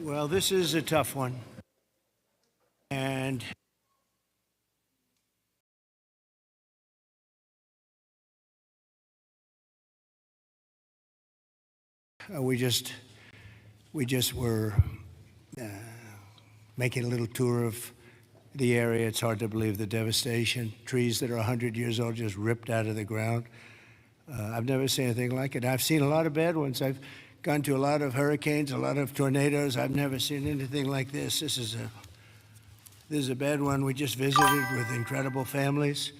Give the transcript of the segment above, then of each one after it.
Well, this is a tough one. And we just were making a little tour of the area. It's hard to believe the devastation. Trees that are 100 years old just ripped out of the ground. I've never seen anything like it. I've seen a lot of bad ones. I've gone to a lot of hurricanes, a lot of tornadoes. I've never seen anything like this. This is a bad one. We just visited with incredible families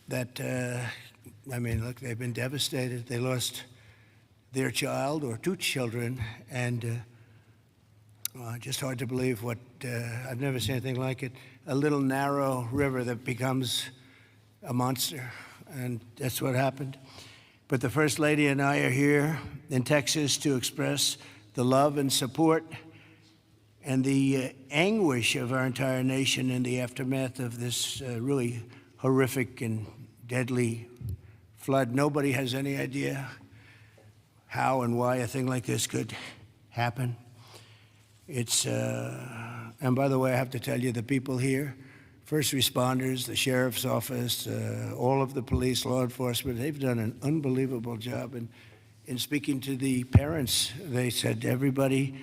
that, I mean, look, they've been devastated. They lost their child or two children, and just hard to believe what, I've never seen anything like it. A little narrow river that becomes a monster, and that's what happened. But the First Lady and I are here in Texas to express the love and support and the anguish of our entire nation in the aftermath of this really horrific and deadly flood. Nobody has any idea how and why a thing like this could happen. It's, and by the way, I have to tell you, the people here, first responders, the sheriff's office, all of the police, law enforcement, they've done an unbelievable job. And in speaking to the parents, they said everybody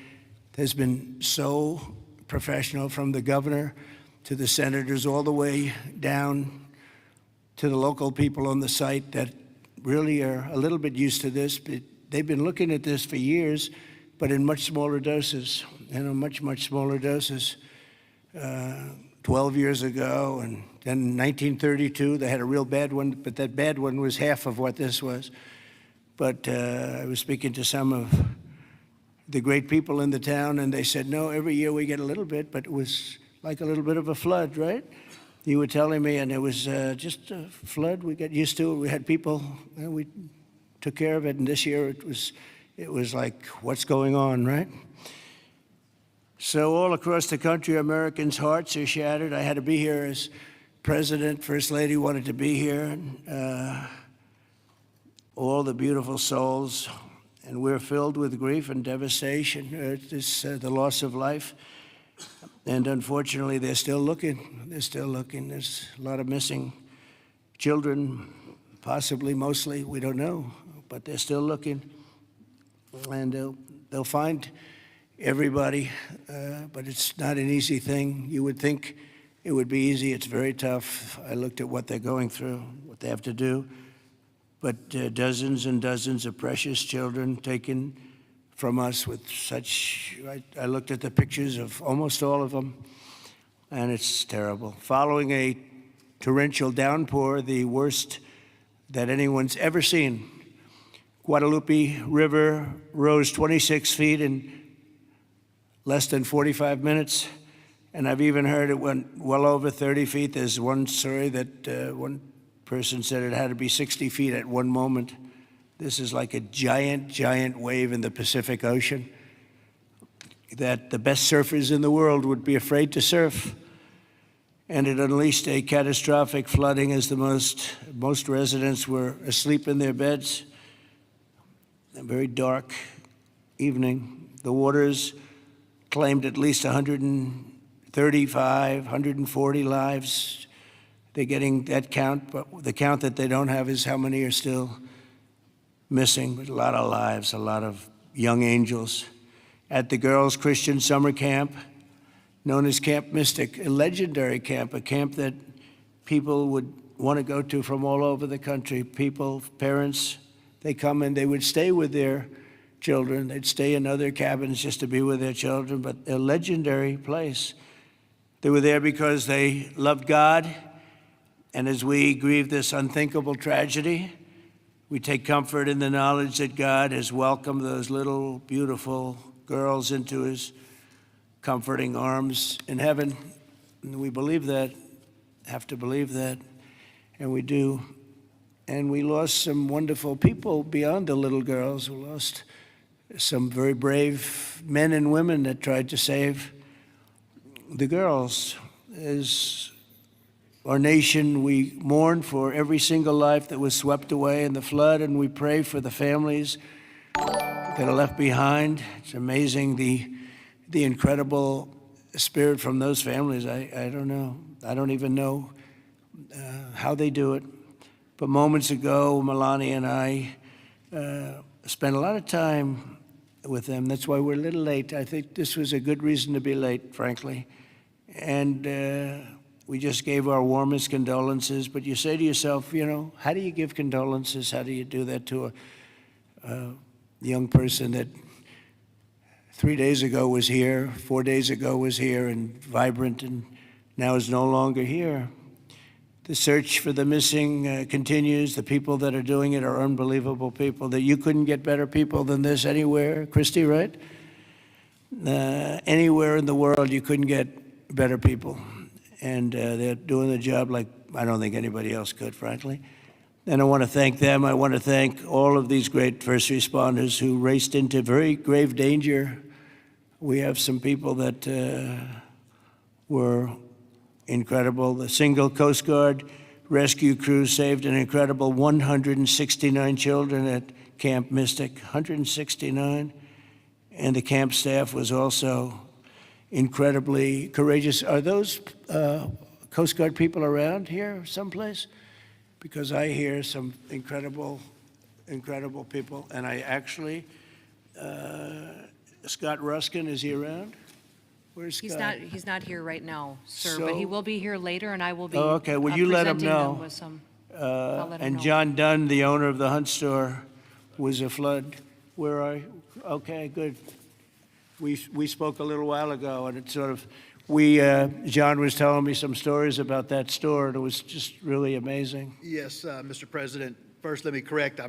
has been so professional, from the governor to the senators, all the way down to the local people on the site that really are a little bit used to this. But they've been looking at this for years, but in much smaller doses, much smaller doses. 12 years ago, and then in 1932, they had a real bad one, but that bad one was half of what this was. But I was speaking to some of the great people in the town, and they said, no, every year we get a little bit, but it was like a little bit of a flood, right? You were telling me, and it was just a flood. We got used to it. We had people, and we took care of it, and this year it was like, what's going on, right? So all across the country, Americans' hearts are shattered. I had to be here as president. First Lady wanted to be here. And, all the beautiful souls, and we're filled with grief and devastation. It's the loss of life. And unfortunately, they're still looking. They're still looking. There's a lot of missing children, possibly, mostly, we don't know, but they're still looking. And they'll find everybody, but it's not an easy thing. You would think it would be easy. It's very tough. I looked at what they're going through, what they have to do. But dozens and dozens of precious children taken from us with such, I looked at the pictures of almost all of them, and it's terrible. Following a torrential downpour, the worst that anyone's ever seen, Guadalupe River rose 26 feet in less than 45 minutes, and I've even heard it went well over 30 feet. There's one story that one person said it had to be 60 feet at one moment. This is like a giant wave in the Pacific Ocean that the best surfers in the world would be afraid to surf. And it unleashed a catastrophic flooding as the most residents were asleep in their beds. A very dark evening. The waters claimed at least 135, 140 lives. They're getting that count, but the count that they don't have is how many are still missing. But a lot of lives, a lot of young angels. At the Girls Christian Summer Camp, known as Camp Mystic, a legendary camp, a camp that people would want to go to from all over the country. People, parents, they come and they would stay with their children. They'd stay in other cabins just to be with their children, but a legendary place. They were there because they loved God, and as we grieve this unthinkable tragedy, we take comfort in the knowledge that God has welcomed those little, beautiful girls into his comforting arms in heaven. And we believe that, have to believe that, and we do. And we lost some wonderful people beyond the little girls. We lost some very brave men and women that tried to save the girls. As our nation, we mourn for every single life that was swept away in the flood, and we pray for the families that are left behind. It's amazing the the incredible spirit from those families. I don't know. I don't even know how they do it. But moments ago, Melania and I spent a lot of time with them. That's why we're a little late. I think this was a good reason to be late, frankly. And we just gave our warmest condolences. But you say to yourself, you know, how do you give condolences? How do you do that to a young person that 3 days ago was here, 4 days ago was here and vibrant, and now is no longer here? The search for the missing continues. The people that are doing it are unbelievable people, that you couldn't get better people than this anywhere. Christy, right? Anywhere in the world, you couldn't get better people. And they're doing the job like I don't think anybody else could, frankly. And I want to thank them. I want to thank all of these great first responders who raced into very grave danger. We have some people that were incredible. The single Coast Guard rescue crew saved an incredible 169 children at Camp Mystic, 169. And the camp staff was also incredibly courageous. Are those Coast Guard people around here someplace? Because I hear some incredible people. And I actually, Scott Ruskin, is he around? Where's Scott? He's not here right now, sir, So- but he will be here later, and I will be. Oh, okay. Well, you let him presenting know. them with some- I'll let him And know. John Dunn, the owner of the Hunt store, was a flood. Where are you? Okay, good. We spoke a little while ago, and it sort of, John was telling me some stories about that store, and it was just really amazing. Yes, Mr. President. First, let me correct. I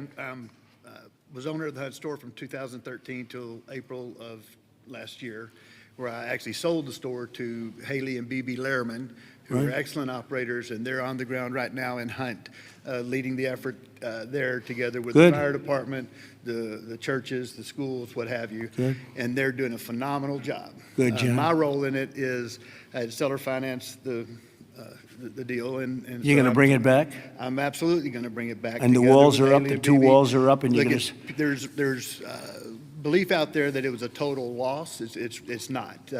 was owner of the Hunt store from 2013 till April of last year, where I actually sold the store to Haley and BB Lehrman, who are excellent operators, and they're on the ground right now in Hunt, leading the effort there together with Good. the fire department, the churches, the schools, what have you. Good. And they're doing a phenomenal job. Good job. My role in it is seller finance the deal. And You're so going to I'm- bring it back? I'm absolutely going to bring it back. And the together walls with are up, Haley the and two BB. walls are up, and you're Look, going there's belief out there that it was a total loss. It's not.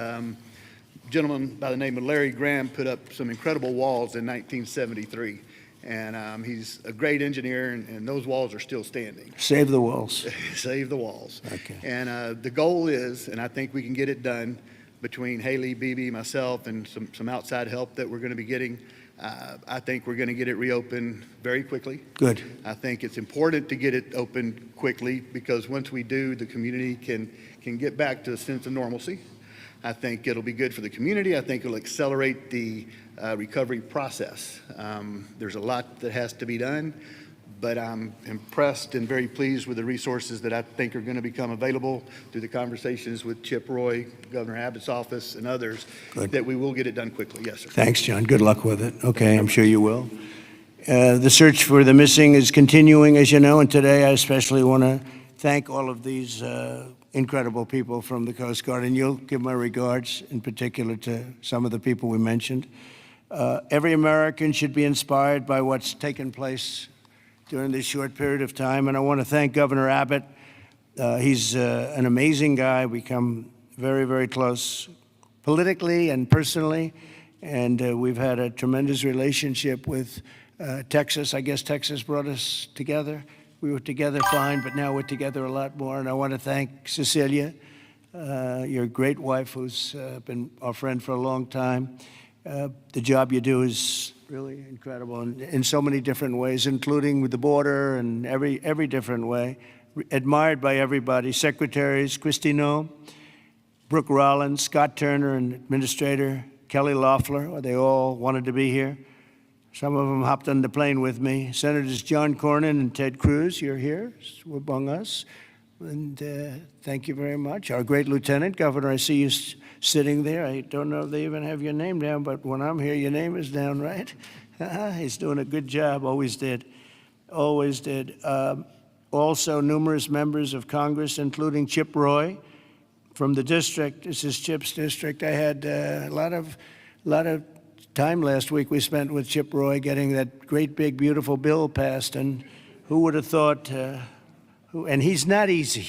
Gentleman by the name of Larry Graham put up some incredible walls in 1973, and he's a great engineer, and those walls are still standing. Save the walls. Save the walls. Okay. And the goal is, and I think we can get it done between Haley, BB, myself, and some outside help that we're going to be getting. I think we're going to get it reopened very quickly. Good. I think it's important to get it open quickly because once we do, the community can get back to a sense of normalcy. I think it'll be good for the community. I think it'll accelerate the recovery process. There's a lot that has to be done, but I'm impressed and very pleased with the resources that I think are going to become available through the conversations with Chip Roy, Governor Abbott's office, and others, Good. that we will get it done quickly. Yes, sir. Thanks, John. Good luck with it. Okay, I'm sure you will. The search for the missing is continuing, as you know, and today I especially want to thank all of these incredible people from the Coast Guard, and you'll give my regards in particular to some of the people we mentioned. Every American should be inspired by what's taken place during this short period of time, and I want to thank Governor Abbott. He's an amazing guy. We come very, very close politically and personally, and we've had a tremendous relationship with Texas. I guess Texas brought us together. We were together fine, but now we're together a lot more. And I want to thank Cecilia, your great wife, who's been our friend for a long time. The job you do is really incredible in so many different ways, including with the border and every different way. Admired by everybody. Secretaries, Kristi Noem, Brooke Rollins, Scott Turner, and Administrator Kelly Loeffler, they all wanted to be here. Some of them hopped on the plane with me. Senators John Cornyn and Ted Cruz, you're here among us. And thank you very much. Our great Lieutenant Governor, I see you sitting there. I don't know if they even have your name down, but when I'm here, your name is down, right? He's doing a good job, always did. Always did. Also, numerous members of Congress, including Chip Roy from the district. This is Chip's district. I had a lot of time last week we spent with Chip Roy getting that great, big, beautiful bill passed. And who would have thought, and he's not easy,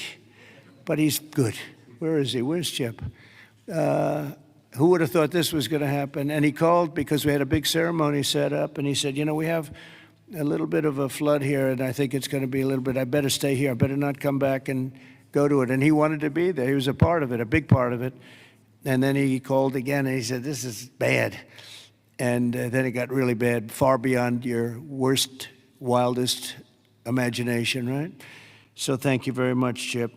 but he's good. Where is he? Where's Chip? Who would have thought this was going to happen? And he called because we had a big ceremony set up, and he said, you know, we have a little bit of a flood here, and I think it's going to be a little bit, I better stay here. I better not come back and go to it. And he wanted to be there. He was a part of it, a big part of it. And then he called again, and he said, this is bad. And then it got really bad, far beyond your worst, wildest imagination, right? So thank you very much, Chip.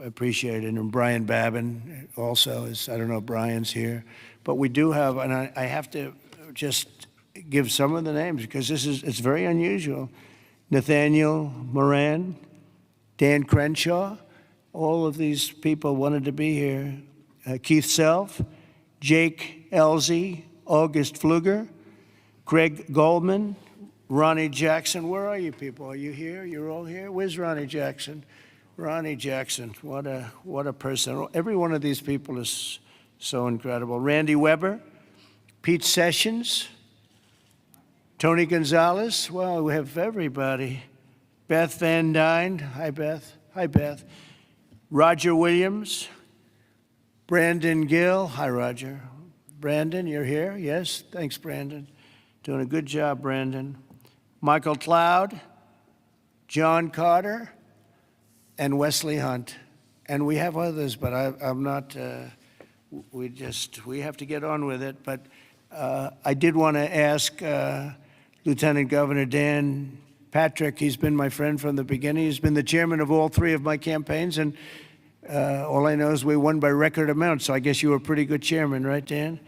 I appreciate it. And Brian Babin also is, I don't know if Brian's here. But we do have, and I have to just give some of the names because it's very unusual. Nathaniel Moran, Dan Crenshaw, all of these people wanted to be here. Keith Self, Jake Elzey, August Pfluger, Greg Goldman, Ronnie Jackson. Where are you people? Are you here? You're all here? Where's Ronnie Jackson? Ronnie Jackson, what a person. Every one of these people is so incredible. Randy Weber, Pete Sessions, Tony Gonzalez. Well, we have everybody. Beth Van Dyne. Hi, Beth. Hi, Beth. Roger Williams. Brandon Gill. Hi, Roger. Brandon, you're here? Yes? Thanks, Brandon. Doing a good job, Brandon. Michael Cloud. John Carter. And Wesley Hunt. And we have others, but I'm not, we have to get on with it. But I did want to ask Lieutenant Governor Dan Patrick. He's been my friend from the beginning. He's been the chairman of all three of my campaigns, and all I know is we won by record amount, so I guess you were a pretty good chairman, right, Dan?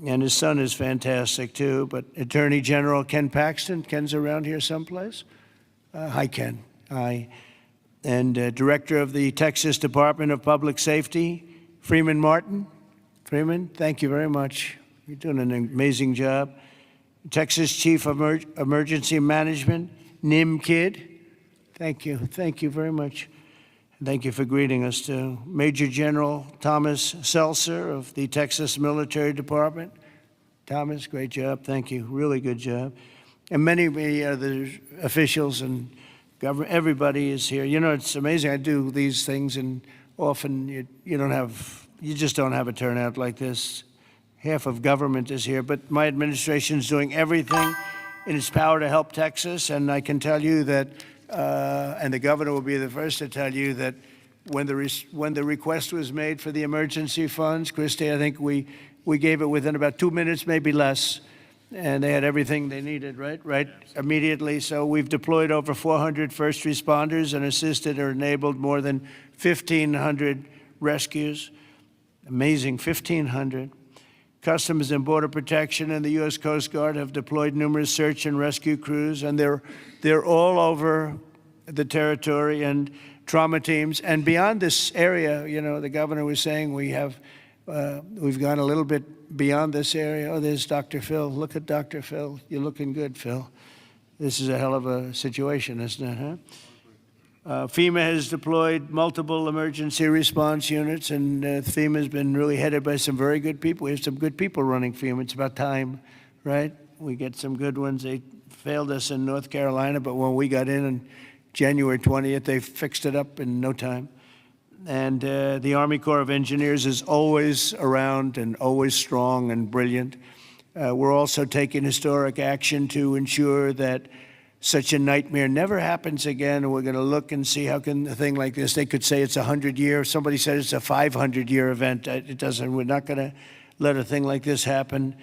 And his son is fantastic, too. But Attorney General Ken Paxton. Ken's around here someplace. Hi, Ken. Hi. And Director of the Texas Department of Public Safety, Freeman Martin. Freeman, thank you very much. You're doing an amazing job. Texas Chief of Emergency Management, Nim Kidd. Thank you. Thank you very much. Thank you for greeting us, too. Major General Thomas Seltzer of the Texas Military Department. Thomas, great job. Thank you. Really good job. And many other officials and government, everybody is here. You know, it's amazing. I do these things, and often you just don't have a turnout like this. Half of government is here, but my administration is doing everything in its power to help Texas, and I can tell you that, and the governor will be the first to tell you that when the request was made for the emergency funds, Christie, I think we gave it within about 2 minutes, maybe less. And they had everything they needed, right? Immediately. So we've deployed over 400 first responders and assisted or enabled more than 1,500 rescues. Amazing, 1,500. Customs and Border Protection and the U.S. Coast Guard have deployed numerous search and rescue crews, and they're all over the territory, and trauma teams. And beyond this area, you know, the governor was saying we've gone a little bit beyond this area. Oh, there's Dr. Phil. Look at Dr. Phil. You're looking good, Phil. This is a hell of a situation, isn't it, huh? FEMA has deployed multiple emergency response units, and FEMA has been really headed by some very good people. We have some good people running FEMA. It's about time, right? We get some good ones. They failed us in North Carolina, but when we got in on January 20th, they fixed it up in no time. And the Army Corps of Engineers is always around and always strong and brilliant. We're also taking historic action to ensure that such a nightmare never happens again. We're going to look and see how can a thing like this, they could say it's a 100-year, somebody said it's a 500-year event. It doesn't, we're not going to let a thing like this happen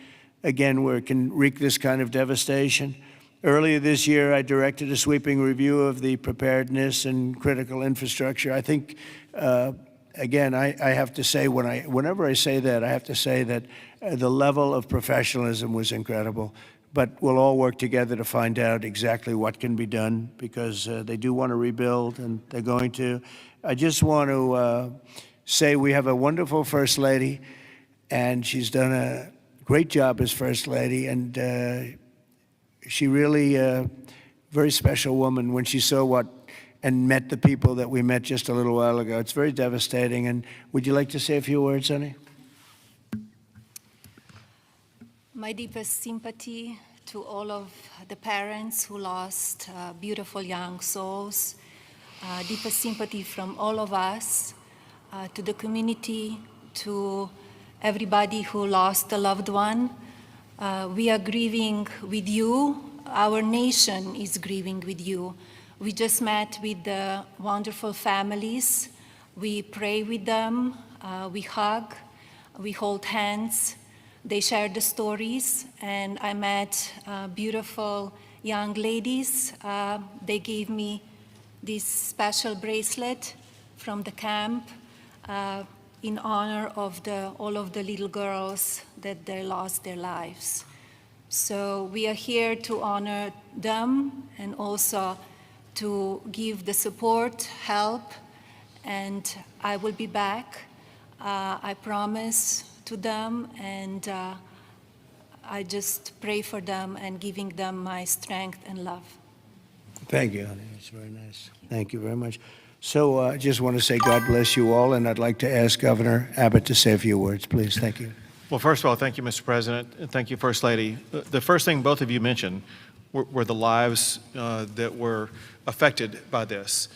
again where it can wreak this kind of devastation. Earlier this year, I directed a sweeping review of the preparedness and critical infrastructure. I think, again, I have to say, whenever I say that, I have to say that the level of professionalism was incredible. But we'll all work together to find out exactly what can be done, because they do want to rebuild, and they're going to. I just want to say we have a wonderful First Lady, and she's done a great job as First Lady, and she really very special woman when she saw and met the people that we met just a little while ago. It's very devastating. And would you like to say a few words, honey? My deepest sympathy to all of the parents who lost beautiful young souls. Deepest sympathy from all of us to the community, to everybody who lost a loved one. We are grieving with you. Our nation is grieving with you. We just met with the wonderful families. We pray with them, we hug, we hold hands. They share the stories, and I met beautiful young ladies. They gave me this special bracelet from the camp in honor of all of the little girls that they lost their lives. So we are here to honor them and also to give the support, help, and I will be back. I promise to them, and I just pray for them and giving them my strength and love. Thank you, honey. It's very nice. Thank you very much. So I just want to say God bless you all, and I'd like to ask Governor Abbott to say a few words, please. Thank you. Well, first of all, thank you, Mr. President, and thank you, First Lady. The first thing both of you mentioned were the lives that were affected by this.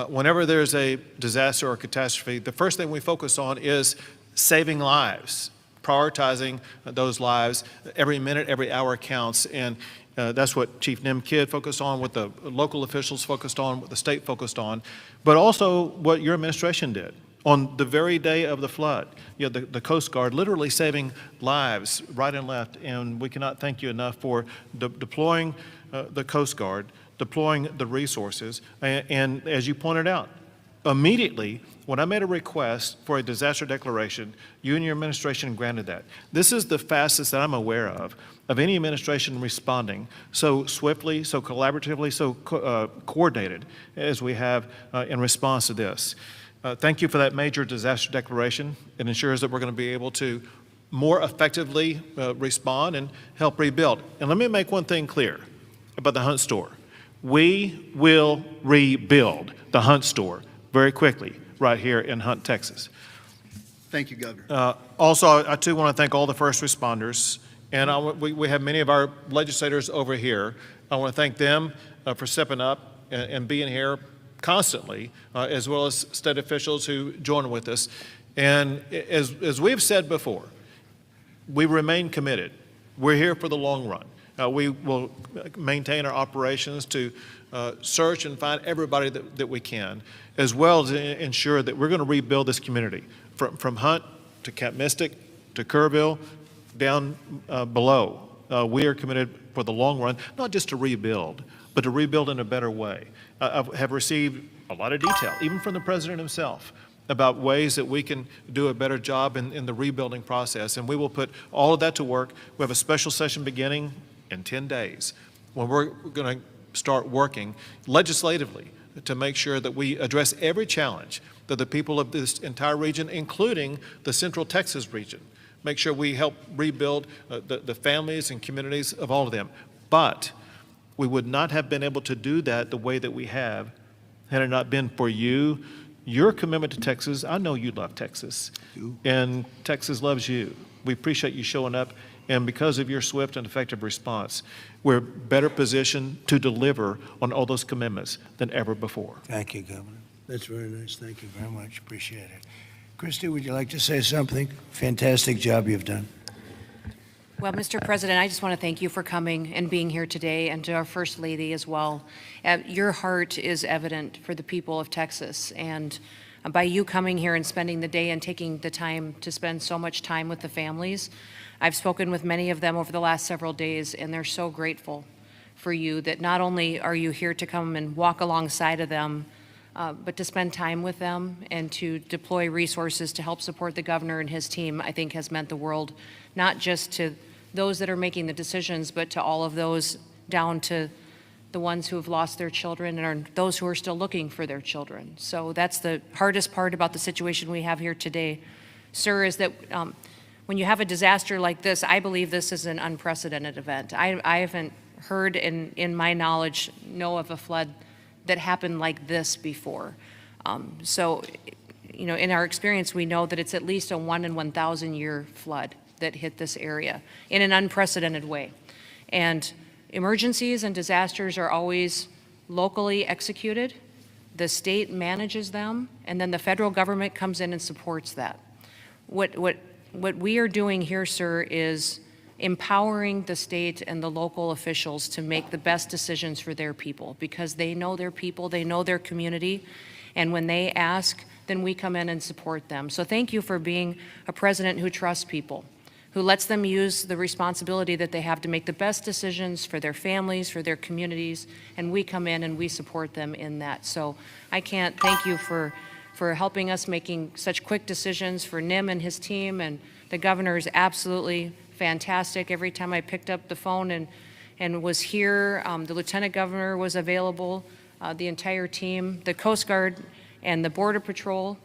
Whenever there's a disaster or catastrophe, the first thing we focus on is saving lives, prioritizing those lives. Every minute, every hour counts, and that's what Chief Kidd focused on, what the local officials focused on, what the state focused on, but also what your administration did. On the very day of the flood, the Coast Guard literally saving lives right and left, and we cannot thank you enough for deploying the Coast Guard, deploying the resources, and as you pointed out, immediately when I made a request for a disaster declaration, you and your administration granted that. This is the fastest that I'm aware of any administration responding so swiftly, so collaboratively, so coordinated as we have in response to this. Thank you for that major disaster declaration. It ensures that we're going to be able to more effectively respond and help rebuild. And let me make one thing clear about the Hunt store. We will rebuild the Hunt store very quickly right here in Hunt, Texas. Thank you, Governor. Also, I too want to thank all the first responders, and we have many of our legislators over here. I want to thank them for stepping up and being here constantly, as well as state officials who join with us. And as we've said before, we remain committed. We're here for the long run. We will maintain our operations to search and find everybody that we can, as well as ensure that we're going to rebuild this community from Hunt to Camp Mystic to Kerrville down below. We are committed for the long run, not just to rebuild, but to rebuild in a better way. I have received a lot of detail, even from the President himself, about ways that we can do a better job in the rebuilding process, and we will put all of that to work. We have a special session beginning in 10 days when we're going to start working legislatively to make sure that we address every challenge that the people of this entire region, including the Central Texas region, make sure we help rebuild the families and communities of all of them. But we would not have been able to do that the way that we have had it not been for you, your commitment to Texas. I know you love Texas, and Texas loves you. We appreciate you showing up, and because of your swift and effective response, we're better positioned to deliver on all those commitments than ever before. Thank you, Governor. That's very nice. Thank you very much. Appreciate it. Christy, would you like to say something? Fantastic job you've done. Well, Mr. President, I just want to thank you for coming and being here today, and to our First Lady as well. Your heart is evident for the people of Texas, and by you coming here and spending the day and taking the time to spend so much time with the families, I've spoken with many of them over the last several days, and they're so grateful for you that not only are you here to come and walk alongside of them, but to spend time with them and to deploy resources to help support the governor and his team, I think has meant the world, not just to those that are making the decisions, but to all of those down to the ones who have lost their children and are those who are still looking for their children. So that's the hardest part about the situation we have here today, sir, is that when you have a disaster like this, I believe this is an unprecedented event. I haven't heard in my knowledge, know of a flood that happened like this before. So, in our experience, we know that it's at least a 1 in 1,000 year flood that hit this area in an unprecedented way. And emergencies and disasters are always locally executed. The state manages them, and then the federal government comes in and supports that. What what we are doing here, sir, is empowering the state and the local officials to make the best decisions for their people, because they know their people, they know their community, and when they ask, then we come in and support them. So thank you for being a president who trusts people, who lets them use the responsibility that they have to make the best decisions for their families, for their communities, and we come in and we support them in that. So I can't thank you for helping us making such quick decisions, for Nim and his team, and the governor is absolutely fantastic. Every time I picked up the phone and was here, the lieutenant governor was available, the entire team, the Coast Guard and the Border Patrol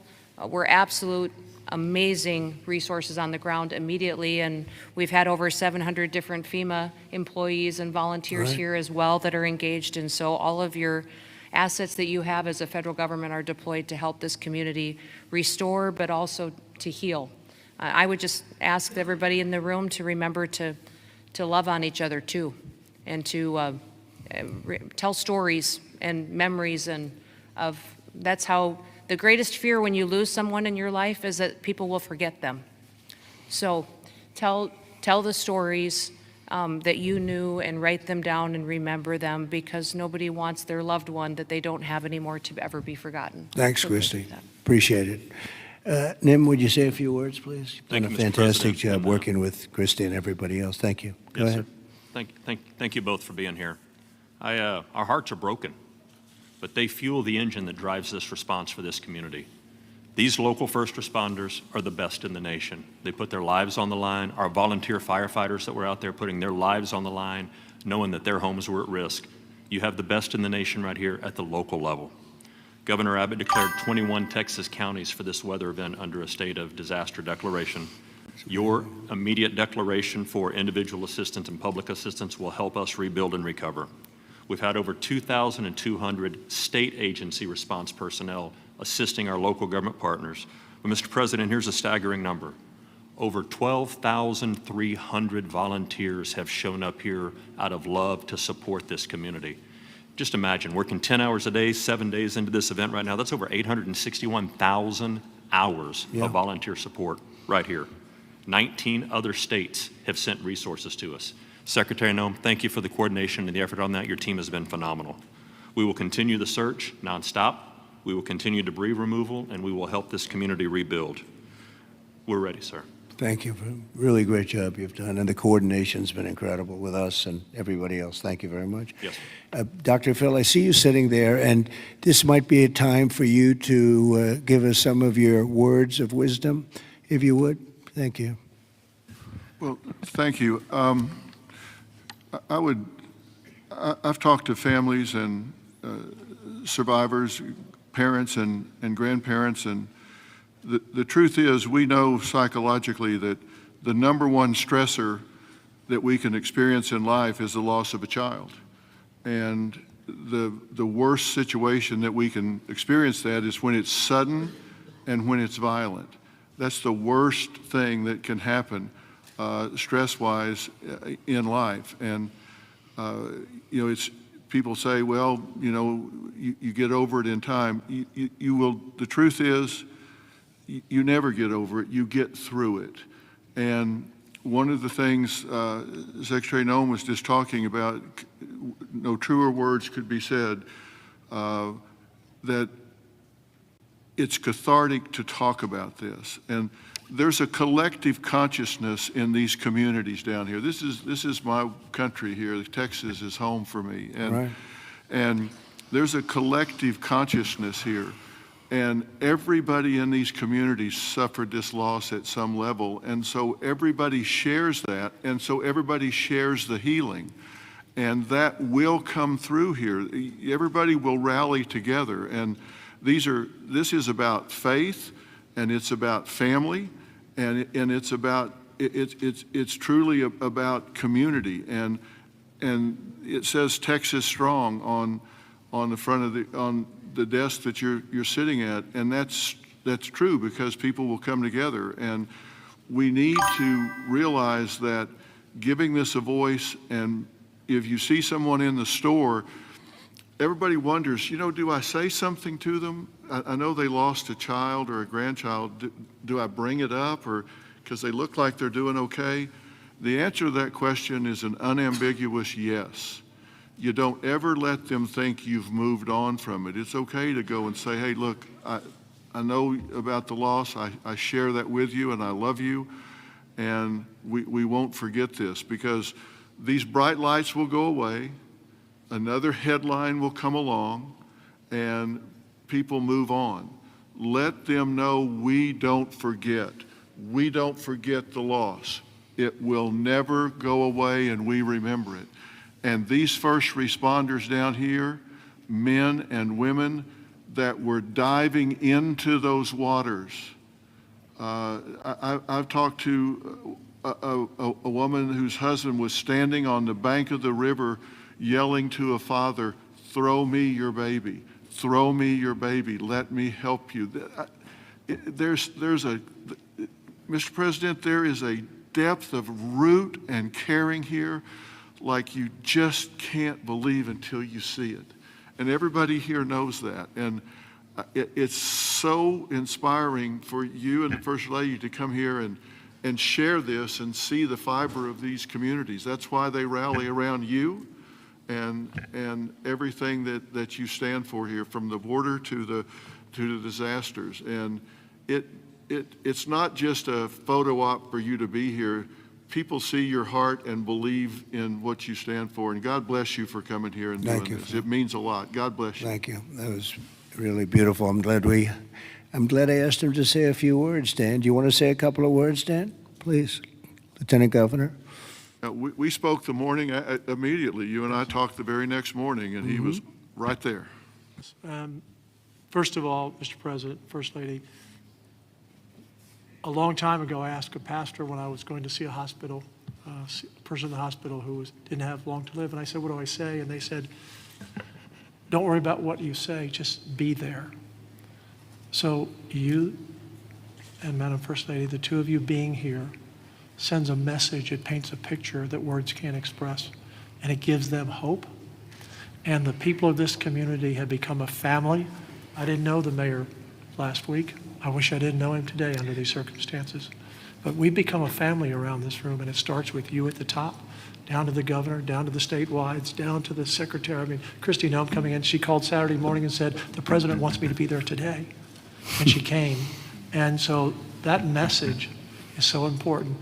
were absolute amazing resources on the ground immediately, and we've had over 700 different FEMA employees and volunteers Right. here as well that are engaged, and so all of your assets that you have as a federal government are deployed to help this community restore, but also to heal. I would just ask everybody in the room to remember to love on each other too, and to tell stories and memories, and that's how the greatest fear when you lose someone in your life is that people will forget them. So tell the stories that you knew, and write them down and remember them, because nobody wants their loved one that they don't have anymore to ever be forgotten. Thanks, So Christy. thank you for that. Appreciate it. Nim, would you say a few words, please? You've Thank done you, a Mr. fantastic President. job And, working with Christy and everybody else. Thank you. Go Yes, ahead. sir. Thank you both for being here. Our hearts are broken, but they fuel the engine that drives this response for this community. These local first responders are the best in the nation. They put their lives on the line. Our volunteer firefighters that were out there putting their lives on the line, knowing that their homes were at risk. You have the best in the nation right here at the local level. Governor Abbott declared 21 Texas counties for this weather event under a state of disaster declaration. Your immediate declaration for individual assistance and public assistance will help us rebuild and recover. We've had over 2,200 state agency response personnel assisting our local government partners. But Mr. President, here's a staggering number. Over 12,300 volunteers have shown up here out of love to support this community. Just imagine, working 10 hours a day, 7 days into this event right now, that's over 861,000 hours Yeah. of volunteer support right here. 19 other states have sent resources to us. Secretary Noem, thank you for the coordination and the effort on that. Your team has been phenomenal. We will continue the search nonstop. We will continue debris removal, and we will help this community rebuild. We're ready, sir. Thank you for a really great job you've done, and the coordination's been incredible with us and everybody else. Thank you very much. Yes, Dr. Phil, I see you sitting there, and this might be a time for you to give us some of your words of wisdom, if you would. Thank you. Well, thank you. I've talked to families and survivors, parents and grandparents, and the truth is, we know psychologically that the number one stressor that we can experience in life is the loss of a child. And the worst situation that we can experience that is when it's sudden and when it's violent. That's the worst thing that can happen stress-wise in life. And it's people say, well, you get over it in time. You will. The truth is, you never get over it. You get through it. And one of the things Secretary Noem was just talking about, no truer words could be said, that it's cathartic to talk about this. And there's a collective consciousness in these communities down here. This is my country here. Texas is home for me. And, Right. and there's a collective consciousness here. And everybody in these communities suffered this loss at some level. And so everybody shares that. And so everybody shares the healing. And that will come through here. Everybody will rally together. And this is about faith, and it's about family, and it's about it's truly about community. And it says Texas Strong on the front of the desk that you're sitting at, and that's true, because people will come together. And we need to realize that giving this a voice, and if you see someone in the store, everybody wonders, do I say something to them? I know they lost a child or a grandchild. Do I bring it up, or because they look like they're doing okay? The answer to that question is an unambiguous yes. You don't ever let them think you've moved on from it. It's okay to go and say, hey, look, I know about the loss. I share that with you, and I love you, and we won't forget this, because these bright lights will go away. Another headline will come along, and people move on. Let them know we don't forget. We don't forget the loss. It will never go away, and we remember it. And these first responders down here, men and women that were diving into those waters. I've talked to a woman whose husband was standing on the bank of the river yelling to a father, "Throw me your baby. Throw me your baby. Let me help you." Mr. President, there is a depth of root and caring here like you just can't believe until you see it. And everybody here knows that. And it's so inspiring for you and the First Lady to come here and share this and see the fiber of these communities. That's why they rally around you and everything that you stand for here, from the border to the disasters. And it's not just a photo op for you to be here. People see your heart and believe in what you stand for. And God bless you for coming here and doing this. It means a lot. God bless you. Thank you. That was really beautiful. I'm glad I asked him to say a few words, Dan. Do you want to say a couple of words, Dan? Please, Lieutenant Governor. We spoke the morning immediately. You and I talked the very next morning, and he was right there. First of all, Mr. President, First Lady, a long time ago, I asked a pastor when I was going to see a person in the hospital who didn't have long to live, and I said, "What do I say?" And they said, "Don't worry about what you say, just be there." So you and Madam First Lady, the two of you being here, sends a message. It paints a picture that words can't express, and it gives them hope. And the people of this community have become a family. I didn't know the mayor last week. I wish I didn't know him today under these circumstances. But we've become a family around this room, and it starts with you at the top, down to the governor, down to the statewide, down to the secretary. I mean, Christy Nome coming in, she called Saturday morning and said, "The president wants me to be there today." And she came. And so that message is so important.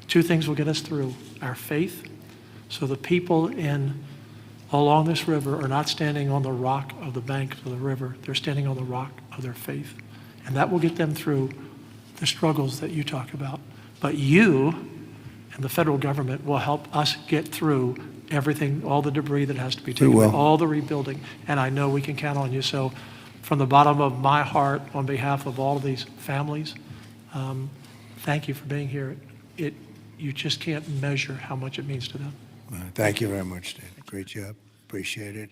Two things will get us through: our faith. So the people along this river are not standing on the rock of the bank of the river. They're standing on the rock of their faith. And that will get them through the struggles that you talk about. But you and the federal government will help us get through everything, all the debris that has to be taken, all the rebuilding. And I know we can count on you. So from the bottom of my heart, on behalf of all of these families, thank you for being here. You just can't measure how much it means to them. Thank you very much, Dan. Great job. Appreciate it.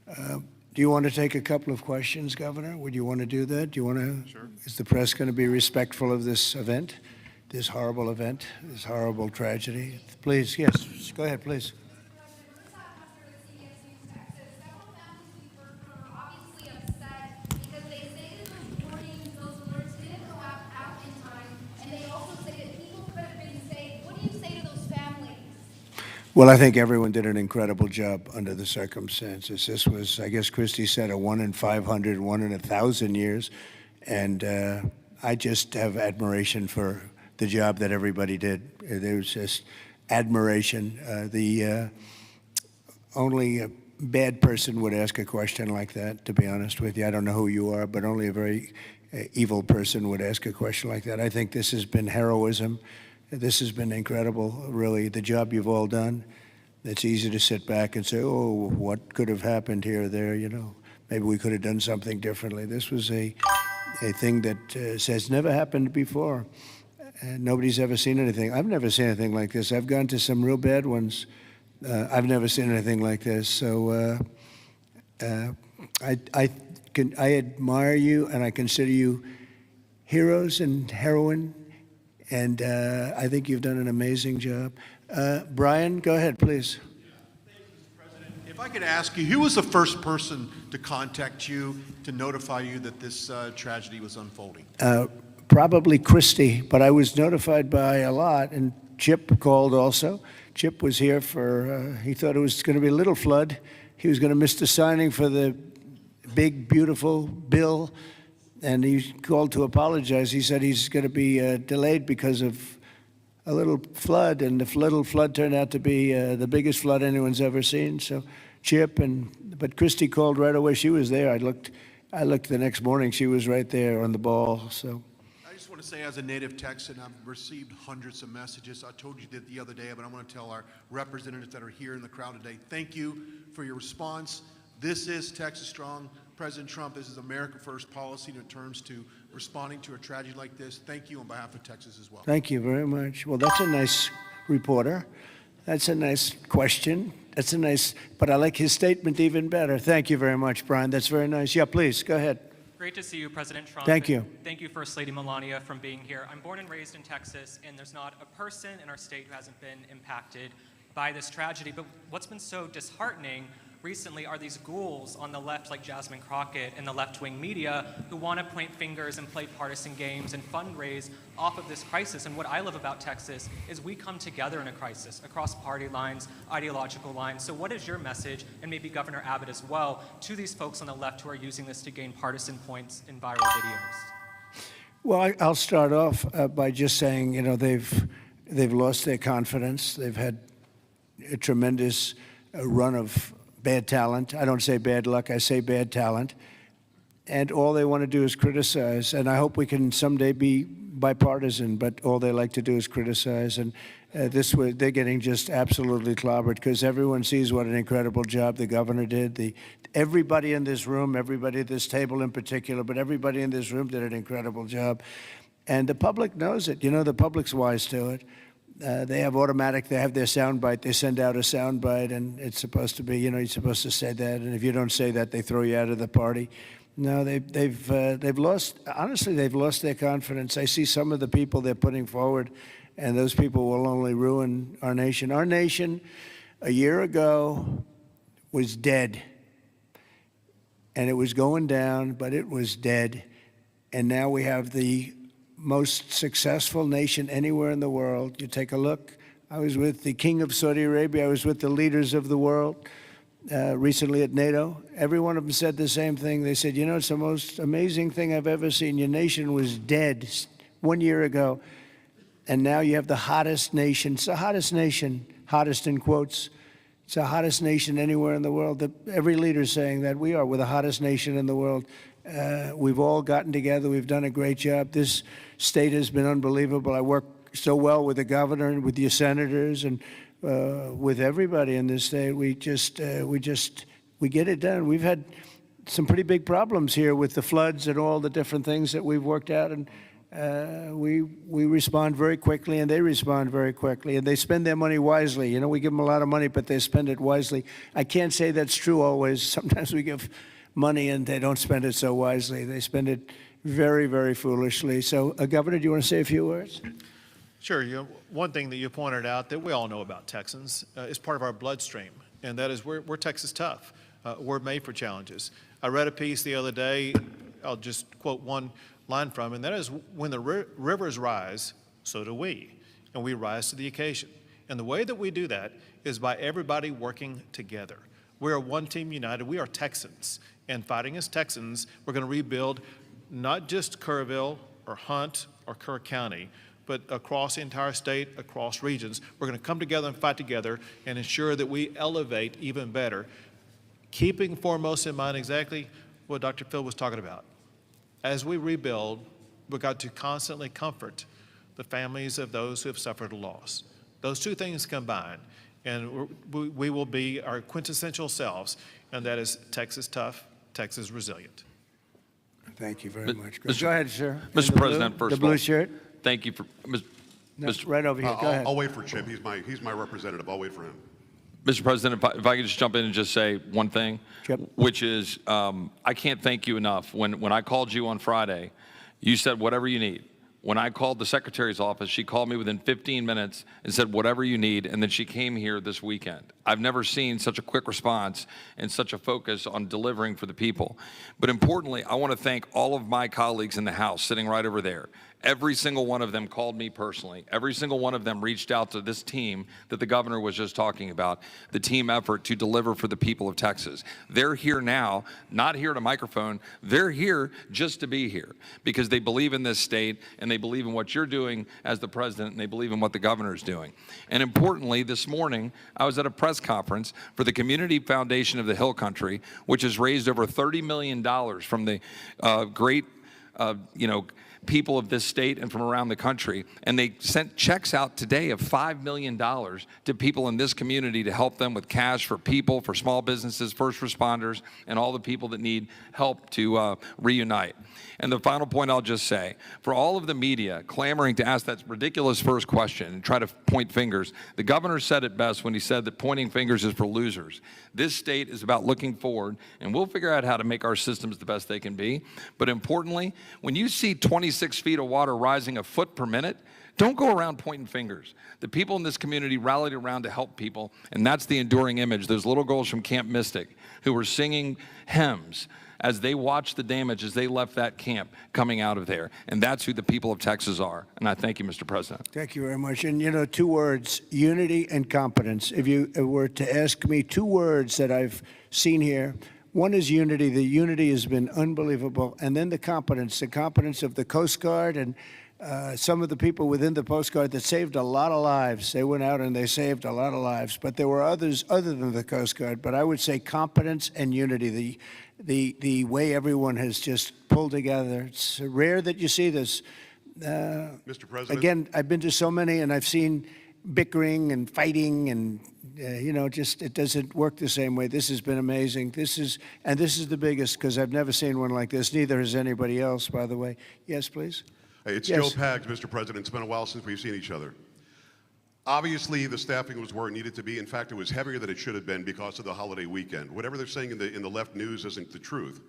Do you want to take a couple of questions, Governor? Would you want to do that? Do you want to? Sure. Is the press going to be respectful of this event, this horrible event, this horrible tragedy? Please, yes. Go ahead, please. Well, I think everyone did an incredible job under the circumstances. This was, I guess Christie said, a 1 in 500, 1 in 1,000 years. And I just have admiration for the job that everybody did. There was just admiration. Only a bad person would ask a question like that, to be honest with you. I don't know who you are, but only a very evil person would ask a question like that. I think this has been heroism. This has been incredible, really, the job you've all done. It's easy to sit back and say, oh, what could have happened here or there, you know. Maybe we could have done something differently. This was a thing that has never happened before. And nobody's ever seen anything. I've never seen anything like this. I've gone to some real bad ones. I've never seen anything like this. So I admire you, and I consider you heroes and heroine. And I think you've done an amazing job. Brian, go ahead, please. Thank you, Mr. President. If I could ask you, who was the first person to contact you to notify you that this tragedy was unfolding? probably Christie, but I was notified by a lot, and Chip called also. Chip was here for, he thought it was going to be a little flood. He was going to miss the signing for the big, beautiful bill, and he called to apologize. He said he's going to be delayed because of a little flood, and the little flood turned out to be the biggest flood anyone's ever seen. So Chip, but Christie called right away. She was there. I looked the next morning. She was right there on the ball. So I just want to say, as a native Texan, I've received hundreds of messages. I told you that the other day, but I want to tell our representatives that are here in the crowd today, thank you for your response. This is Texas Strong. President Trump, this is America First policy in terms to responding to a tragedy like this. Thank you on behalf of Texas as well. thank you very much. Well, that's a nice reporter. That's a nice question. That's a nice, but I like his statement even better. Thank you very much, Brian. That's very nice. Yeah, please, go ahead. Great to see you, President Trump. Thank you. And thank you, First Lady Melania, for being here. I'm born and raised in Texas, and there's not a person in our state who hasn't been impacted by this tragedy. But what's been so disheartening recently are these ghouls on the left, like Jasmine Crockett and the left-wing media, who want to point fingers and play partisan games and fundraise off of this crisis. And what I love about Texas is we come together in a crisis across party lines, ideological lines. So what is your message, and maybe Governor Abbott as well, to these folks on the left who are using this to gain partisan points in viral videos? Well, I'll start off by just saying, you know, they've lost their confidence. They've had a tremendous run of bad talent. I don't say bad luck, I say bad talent. And all they want to do is criticize. And I hope we can someday be bipartisan, but all they like to do is criticize. And this way, they're getting just absolutely clobbered because everyone sees what an incredible job the governor did. Everybody in this room, everybody at this table in particular, but everybody in this room did an incredible job. And the public knows it. You know, the public's wise to it. They have their soundbite. They send out a soundbite, and it's supposed to be, you know, you're supposed to say that. And if you don't say that, they throw you out of the party. No, they've lost. Honestly, they've lost their confidence. I see some of the people they're putting forward, and those people will only ruin our nation. Our nation, a year ago, was dead, and it was going down, but it was dead. And now we have the most successful nation anywhere in the world. You take a look. I was with the King of Saudi Arabia. I was with the leaders of the world recently at NATO. Every one of them said the same thing. They said, you know, it's the most amazing thing I've ever seen. Your nation was dead 1 year ago, and now you have the hottest nation. It's the hottest nation, hottest in quotes. It's the hottest nation anywhere in the world. Every leader's saying that we're the hottest nation in the world. We've all gotten together. We've done a great job. This state has been unbelievable. I work so well with the governor and with your senators and with everybody in this state. We get it done. We've had some pretty big problems here with the floods and all the different things that we've worked out, and we respond very quickly, and they respond very quickly, and they spend their money wisely. You know, we give them a lot of money, but they spend it wisely. I can't say that's true always. Sometimes we give money and they don't spend it so wisely. They spend it very, very foolishly. So, Governor, do you want to say a few words? Sure. You know, one thing that you pointed out that we all know about Texans is part of our bloodstream, and that is we're Texas tough. We're made for challenges. I read a piece the other day. I'll just quote one line from it, and that is, when the rivers rise, so do we, and we rise to the occasion. And the way that we do that is by everybody working together. We are one team united. We are Texans. And fighting as Texans, we're going to rebuild not just Kerrville or Hunt or Kerr County, but across the entire state, across regions. We're going to come together and fight together and ensure that we elevate even better, keeping foremost in mind exactly what Dr. Phil was talking about. As we rebuild, we've got to constantly comfort the families of those who have suffered a loss. Those two things combined, and we will be our quintessential selves, and that is Texas tough, Texas resilient. Thank you very much. Go ahead, sir. Mr. President, first the of all, blue shirt. thank you for Right over here. Go ahead. I'll wait for Chip. He's my representative. I'll wait for him. Mr. President, if I could just jump in and just say one thing, Chip. which is I can't thank you enough. When I called you on Friday, you said whatever you need. When I called the secretary's office, she called me within 15 minutes and said whatever you need, and then she came here this weekend. I've never seen such a quick response and such a focus on delivering for the people. But importantly, I want to thank all of my colleagues in the House sitting right over there. Every single one of them called me personally. Every single one of them reached out to this team that the governor was just talking about, the team effort to deliver for the people of Texas. They're here now, not here at a microphone. They're here just to be here because they believe in this state and they believe in what you're doing as the president and they believe in what the governor is doing. And importantly, this morning, I was at a press conference for the Community Foundation of the Hill Country, which has raised over $30 million from the great, people of this state and from around the country. And they sent checks out today of $5 million to people in this community to help them with cash for people, for small businesses, first responders, and all the people that need help to reunite. And the final point I'll just say, for all of the media clamoring to ask that ridiculous first question and try to point fingers, the governor said it best when he said that pointing fingers is for losers. This state is about looking forward, and we'll figure out how to make our systems the best they can be. But importantly, when you see 26 feet of water rising a foot per minute, don't go around pointing fingers. The people in this community rallied around to help people, and that's the enduring image. Those little girls from Camp Mystic who were singing hymns as they watched the damage as they left that camp coming out of there. And that's who the people of Texas are. And I thank you, Mr. President. Thank you very much. And 2 words, unity and competence. If you were to ask me 2 words that I've seen here, one is unity. The unity has been unbelievable. And then the competence of the Coast Guard and some of the people within the Coast Guard that saved a lot of lives. They went out and they saved a lot of lives. But there were others other than the Coast Guard. But I would say competence and unity, the way everyone has just pulled together. It's rare that you see this. Mr. President. Again, I've been to so many and I've seen bickering and fighting and just it doesn't work the same way. This has been amazing. This is the biggest because I've never seen one like this. Neither has anybody else, by the way. Yes, please. Hey, it's Yes. Joe Pags, Mr. President. It's been a while since we've seen each other. Obviously, the staffing was where it needed to be. In fact, it was heavier than it should have been because of the holiday weekend. Whatever they're saying in the left news isn't the truth.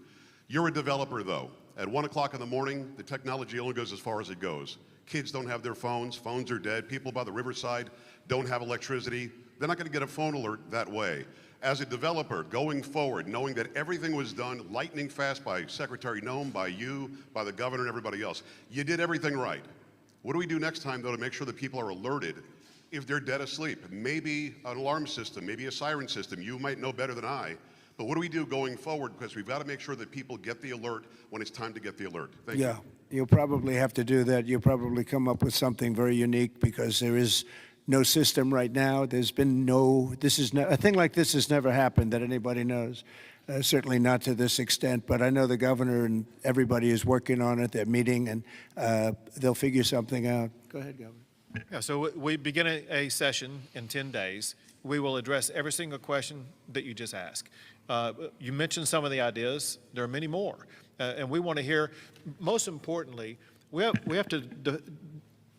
You're a developer, though. At 1 o'clock in the morning, the technology only goes as far as it goes. Kids don't have their phones. Phones are dead. People by the riverside don't have electricity. They're not going to get a phone alert that way. As a developer, going forward, knowing that everything was done lightning fast by Secretary Noem, by you, by the governor, and everybody else, you did everything right. What do we do next time, though, to make sure that people are alerted if they're dead asleep? Maybe an alarm system, maybe a siren system. You might know better than I. But what do we do going forward? Because we've got to make sure that people get the alert when it's time to get the alert. Thank you. Yeah, you'll probably have to do that. You'll probably come up with something very unique because there is no system right now. There's been a thing like this has never happened that anybody knows. Certainly not to this extent, but I know the governor and everybody is working on it. They're meeting and they'll figure something out. Go ahead, Governor. Yeah, so we begin a session in 10 days. We will address every single question that you just asked. You mentioned some of the ideas. There are many more. And we want to hear, most importantly, we have to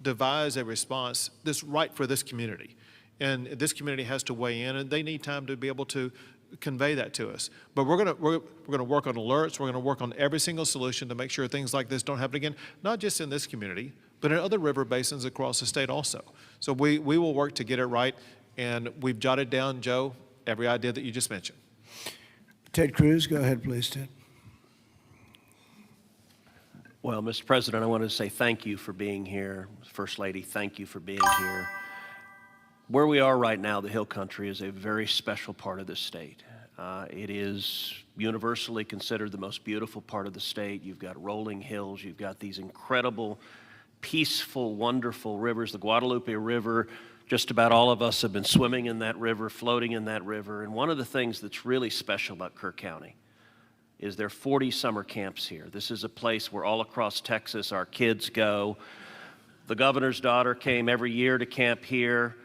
devise a response that's right for this community. And this community has to weigh in, and they need time to be able to convey that to us. But we're going to work on alerts. We're going to work on every single solution to make sure things like this don't happen again, not just in this community, but in other river basins across the state also. So we will work to get it right, and we've jotted down, Joe, every idea that you just mentioned. Ted Cruz, go ahead, please, Ted. Well, Mr. President, I want to say thank you for being here. First Lady, thank you for being here. Where we are right now, the Hill Country, is a very special part of the state. It is universally considered the most beautiful part of the state. You've got rolling hills. You've got these incredible, peaceful, wonderful rivers. The Guadalupe River, just about all of us have been swimming in that river, floating in that river. And one of the things that's really special about Kerr County is there are 40 summer camps here. This is a place where all across Texas our kids go. The governor's daughter came every year to camp here.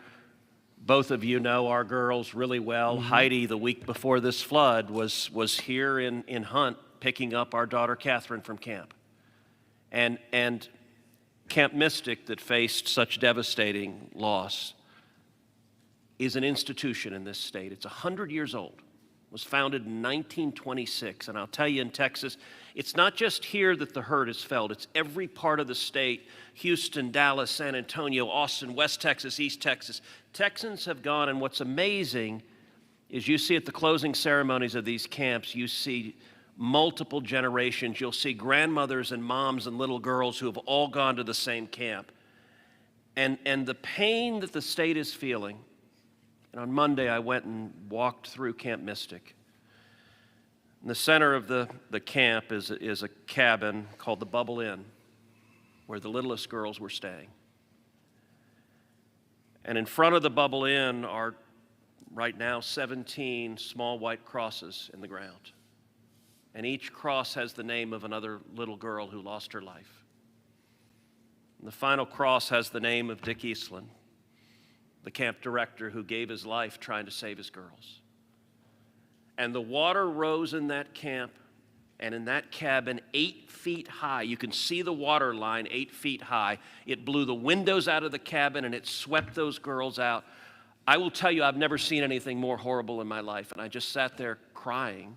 Both of you know our girls really well. Mm-hmm. Heidi, the week before this flood, was here in Hunt picking up our daughter Catherine from camp. And Camp Mystic, that faced such devastating loss, is an institution in this state. It's 100 years old. It was founded in 1926. And I'll tell you, in Texas, it's not just here that the hurt is felt. It's every part of the state: Houston, Dallas, San Antonio, Austin, West Texas, East Texas. Texans have gone, and what's amazing is you see at the closing ceremonies of these camps, you see multiple generations. You'll see grandmothers and moms and little girls who have all gone to the same camp. And the pain that the state is feeling, and on Monday I went and walked through Camp Mystic. In the center of the camp is a cabin called the Bubble Inn, where the littlest girls were staying. And in front of the Bubble Inn are right now 17 small white crosses in the ground. And each cross has the name of another little girl who lost her life. And the final cross has the name of Dick Eastland, the camp director who gave his life trying to save his girls. And the water rose in that camp and in that cabin 8 feet high. You can see the water line 8 feet high. It blew the windows out of the cabin and it swept those girls out. I will tell you, I've never seen anything more horrible in my life. And I just sat there crying.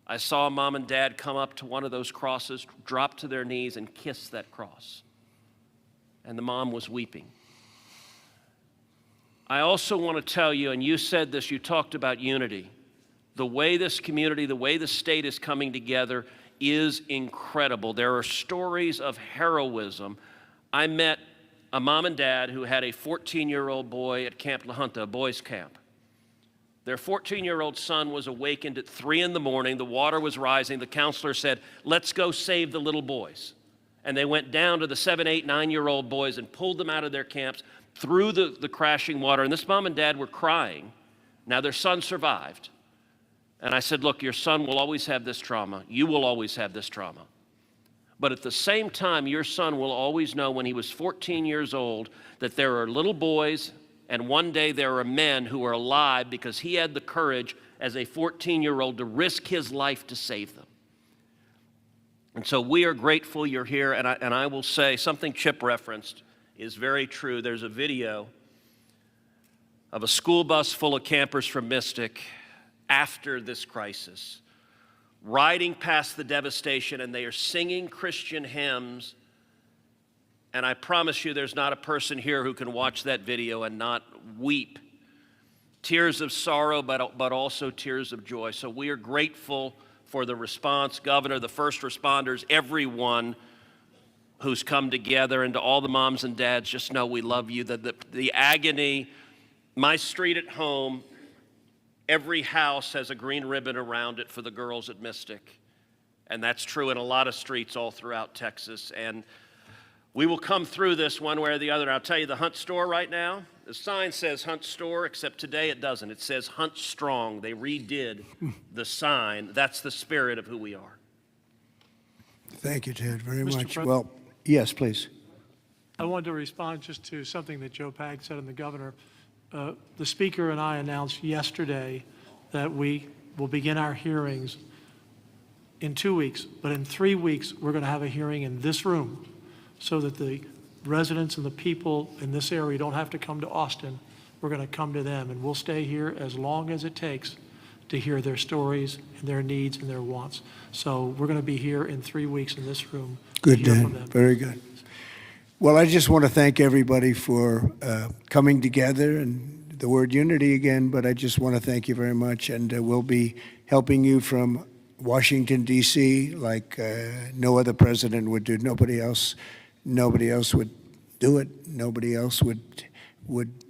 I saw mom and dad come up to one of those crosses, drop to their knees and kiss that cross. And the mom was weeping. I also want to tell you, and you said this, you talked about unity. The way this community, the way the state is coming together is incredible. There are stories of heroism. I met a mom and dad who had a 14-year-old boy at Camp La Junta, a boys' camp. Their 14-year-old son was awakened at 3 in the morning. The water was rising. The counselor said, "Let's go save the little boys." And they went down to the 7, 8, 9-year-old boys and pulled them out of their camps through the crashing water. And this mom and dad were crying. Now their son survived. And I said, "Look, your son will always have this trauma. You will always have this trauma. But at the same time, your son will always know when he was 14 years old that there are little boys and one day there are men who are alive because he had the courage as a 14-year-old to risk his life to save them." And so we are grateful you're here. And I will say something Chip referenced is very true. There's a video of a school bus full of campers from Mystic after this crisis, riding past the devastation, and they are singing Christian hymns. And I promise you there's not a person here who can watch that video and not weep. Tears of sorrow, but also tears of joy. So we are grateful for the response, Governor, the first responders, everyone who's come together, and to all the moms and dads, just know we love you. The agony, my street at home, every house has a green ribbon around it for the girls at Mystic. And that's true in a lot of streets all throughout Texas. And we will come through this one way or the other. And I'll tell you, the Hunt store right now, the sign says Hunt store, except today it doesn't. It says Hunt Strong. They redid the sign. That's the spirit of who we are. Thank you, Ted, very Mr. much. President? Well, yes, please. I wanted to respond just to something that Joe Pag said and the governor. The speaker and I announced yesterday that we will begin our hearings in 2 weeks, but in 3 weeks, we're going to have a hearing in this room so that the residents and the people in this area don't have to come to Austin. We're going to come to them, and we'll stay here as long as it takes to hear their stories and their needs and their wants. So we're going to be here in 3 weeks in this room. Good, to hear Dan. from them. Very good. Well, I just want to thank everybody for coming together, and the word unity again, but I just want to thank you very much. And we'll be helping you from Washington, D.C., like no other president would do. Nobody else would do it. Nobody else would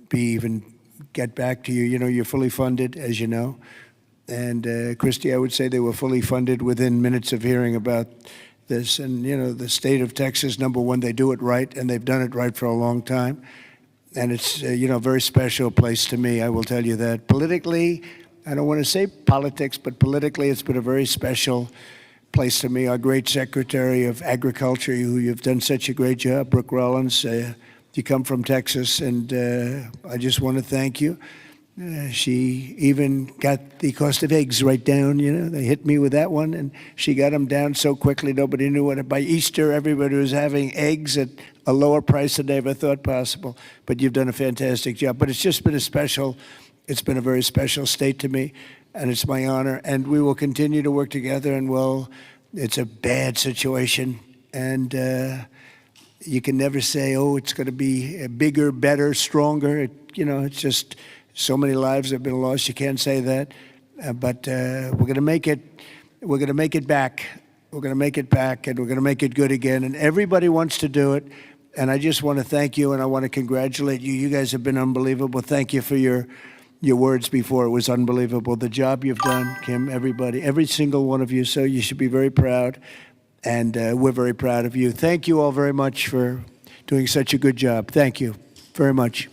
be even get back to you. You know, you're fully funded, as you know. And Christy, I would say they were fully funded within minutes of hearing about this. And, you know, the state of Texas, number one, they do it right, and they've done it right for a long time. And it's, you know, a very special place to me, I will tell you that. Politically, I don't want to say politics, but politically it's been a very special place to me. Our great Secretary of Agriculture, who you've done such a great job, Brooke Rollins, you come from Texas, and I just want to thank you. She even got the cost of eggs right down, you know. They hit me with that one, and she got them down so quickly nobody knew what. By Easter, everybody was having eggs at a lower price than they ever thought possible. But you've done a fantastic job. But it's just been it's been a very special state to me, and it's my honor. And we will continue to work together, and it's a bad situation, and you can never say, oh, it's going to be bigger, better, stronger. It's just so many lives have been lost. You can't say that. But we're going to make it We're going to make it back. We're going to make it back, and we're going to make it good again. And everybody wants to do it. And I just want to thank you, and I want to congratulate you. You guys have been unbelievable. Thank you for your words before. It was unbelievable. The job you've done, Kim, everybody, every single one of you. So you should be very proud, and we're very proud of you. Thank you all very much for doing such a good job. Thank you very much.